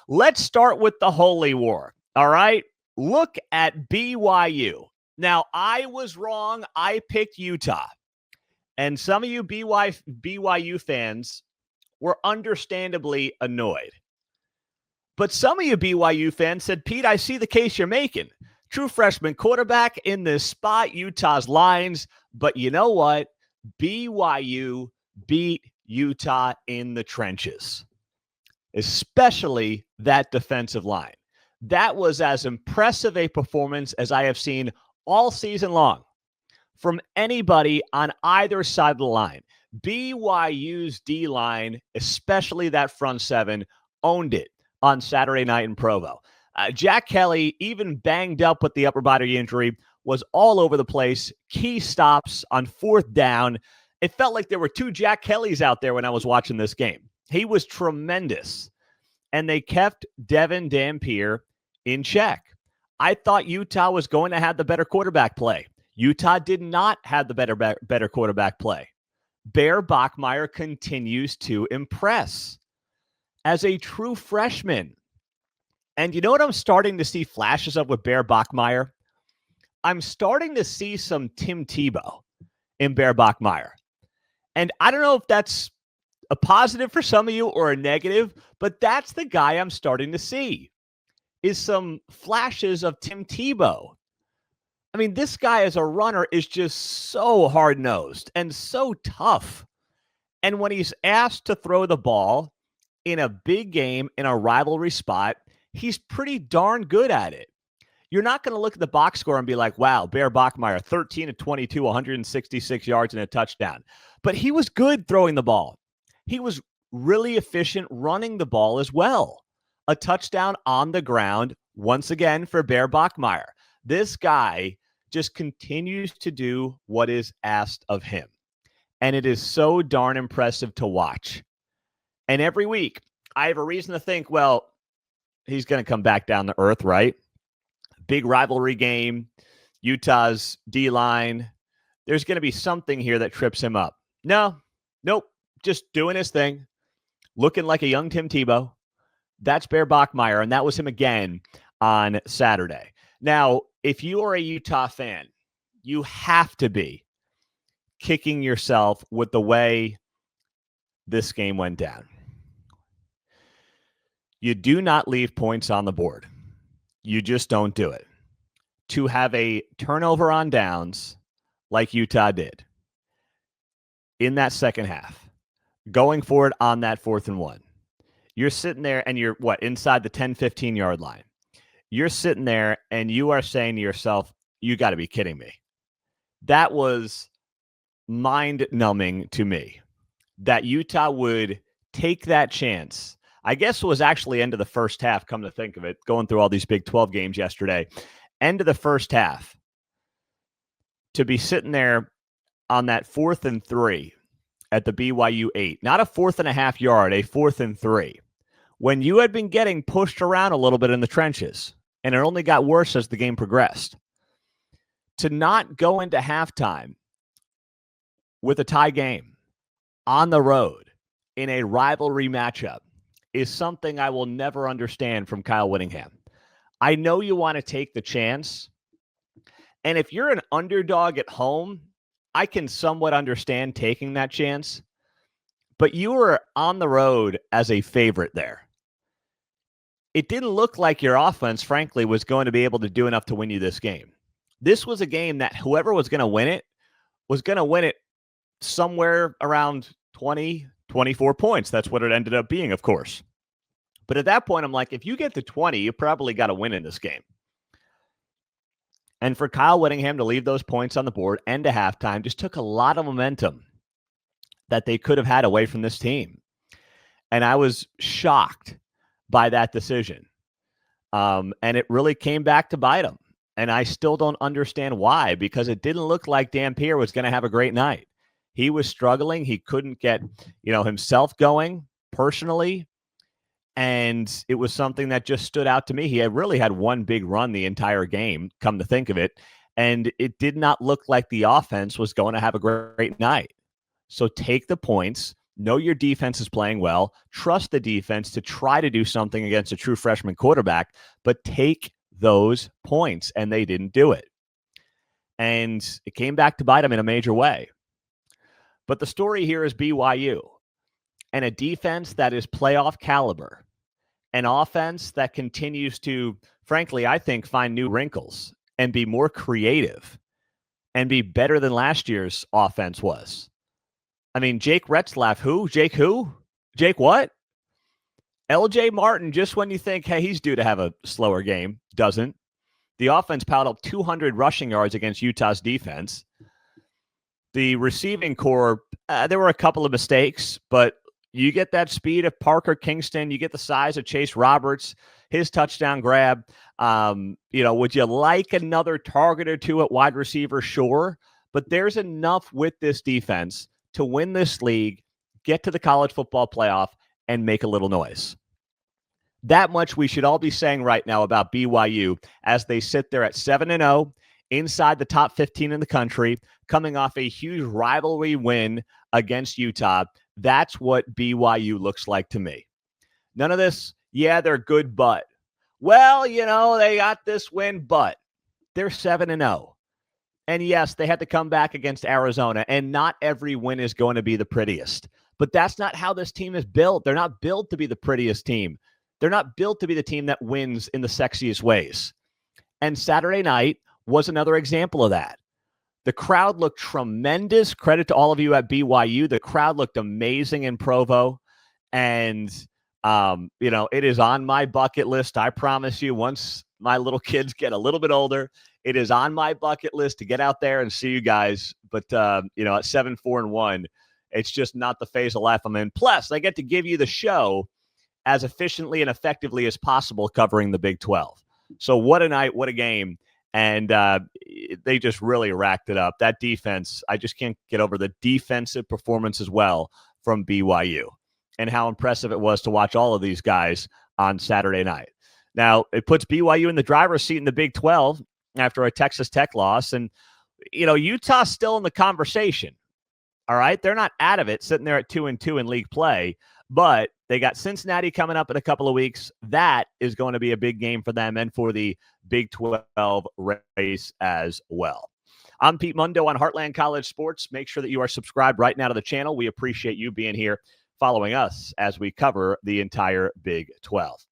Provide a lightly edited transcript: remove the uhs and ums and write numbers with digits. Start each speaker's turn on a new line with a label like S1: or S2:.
S1: Let's start with the Holy War. All right. Look at BYU. Now, I was wrong. I picked Utah. And some of you BYU fans were understandably annoyed. But some of you BYU fans said, Pete, I see the case you're making. True freshman quarterback in this spot, Utah's lines. But you know what? BYU beat Utah in the trenches, especially that defensive line. That was as impressive a performance as I have seen all season long from anybody on either side of the line. BYU's D-line, especially that front seven, owned it on Saturday night in Provo. Jack Kelly, even banged up with the upper body injury, was all over the place. Key stops on fourth down. It felt like there were two Jack Kellys out there when I was watching this game. He was tremendous. And they kept Devin Dampier in check. I thought Utah was going to have the better quarterback play. Utah did not have the better quarterback play. Bear Bachmeier continues to impress as a true freshman. And you know what I'm starting to see flashes of with Bear Bachmeier? I'm starting to see some Tim Tebow in Bear Bachmeier. And I don't know if that's a positive for some of you or a negative, but that's the guy I'm starting to see, is some flashes of Tim Tebow. I mean, this guy as a runner is just so hard-nosed and so tough. And when he's asked to throw the ball in a big game in a rivalry spot, he's pretty darn good at it. You're not going to look at the box score and be like, wow, Bear Bachmeier, 13 of 22, 166 yards and a touchdown. But he was good throwing the ball. He was really efficient running the ball as well. A touchdown on the ground, once again, for Bear Bachmeier. This guy just continues to do what is asked of him. And it is so darn impressive to watch. And every week, I have a reason to think, well, he's going to come back down to earth, right? Big rivalry game, Utah's D-line. There's going to be something here that trips him up. Nope. Just doing his thing, looking like a young Tim Tebow. That's Bear Bachmeier, and that was him again on Saturday. Now, if you are a Utah fan, you have to be kicking yourself with the way this game went down. You do not leave points on the board. You just don't do it. To have a turnover on downs like Utah did in that second half, going for it on that 4th and 1. You're sitting there and you're, inside the 10, 15-yard line. You're sitting there and you are saying to yourself, you got to be kidding me. That was mind-numbing to me, that Utah would take that chance. I guess it was actually end of the first half, come to think of it, going through all these Big 12 games yesterday. End of the first half, to be sitting there on that 4th and 3 at the BYU 8. Not a 4.5 yard, a 4th and 3. When you had been getting pushed around a little bit in the trenches, and it only got worse as the game progressed. To not go into halftime with a tie game on the road in a rivalry matchup is something I will never understand from Kyle Whittingham. I know you want to take the chance, and if you're an underdog at home, I can somewhat understand taking that chance, but you were on the road as a favorite there. It didn't look like your offense, frankly, was going to be able to do enough to win you this game. This was a game that whoever was going to win it was going to win it somewhere around 20, 24 points. That's what it ended up being, of course. But at that point, I'm like, if you get to 20, you probably got to win in this game. And for Kyle Whittingham to leave those points on the board and to halftime just took a lot of momentum that they could have had away from this team. And I was shocked by that decision. And it really came back to bite him. And I still don't understand why, because it didn't look like Dampier was going to have a great night. He was struggling. He couldn't get, himself going personally. And it was something that just stood out to me. He had really had one big run the entire game, come to think of it. And it did not look like the offense was going to have a great night. So take the points Know your defense is playing well. Trust the defense to try to do something against a true freshman quarterback, but take those points, and they didn't do it. And it came back to bite them in a major way. But the story here is BYU and a defense that is playoff caliber, an offense that continues to, frankly, I think, find new wrinkles and be more creative and be better than last year's offense was. I mean, Jake Retzlaff, who? Jake who? Jake what? LJ Martin, just when you think, hey, he's due to have a slower game, doesn't. The offense piled up 200 rushing yards against Utah's defense. The receiving core, there were a couple of mistakes, but you get that speed of Parker Kingston. You get the size of Chase Roberts, his touchdown grab. Would you like another target or two at wide receiver? Sure. But there's enough with this defense to win this league, get to the college football playoff, and make a little noise. That much we should all be saying right now about BYU as they sit there at 7-0, inside the top 15 in the country, coming off a huge rivalry win against Utah. That's what BYU looks like to me. None of this, yeah, they're good, but. Well, they got this win, but they're 7-0. And yes, they had to come back against Arizona, and not every win is going to be the prettiest. But that's not how this team is built. They're not built to be the prettiest team. They're not built to be the team that wins in the sexiest ways. And Saturday night was another example of that. The crowd looked tremendous. Credit to all of you at BYU. The crowd looked amazing in Provo. And, it is on my bucket list. I promise you, once my little kids get a little bit older, it is on my bucket list to get out there and see you guys. But, at 7-4-1, it's just not the phase of life I'm in. Plus, I get to give you the show as efficiently and effectively as possible covering the Big 12. So what a night, what a game. And they just really racked it up. That defense, I just can't get over the defensive performance as well from BYU and how impressive it was to watch all of these guys on Saturday night. Now, it puts BYU in the driver's seat in the Big 12 after a Texas Tech loss. And, Utah's still in the conversation. All right? They're not out of it, sitting there at 2-2 in league play. But they got Cincinnati coming up in a couple of weeks. That is going to be a big game for them and for the Big 12 race as well. I'm Pete Mundo on Heartland College Sports. Make sure that you are subscribed right now to the channel. We appreciate you being here following us as we cover the entire Big 12.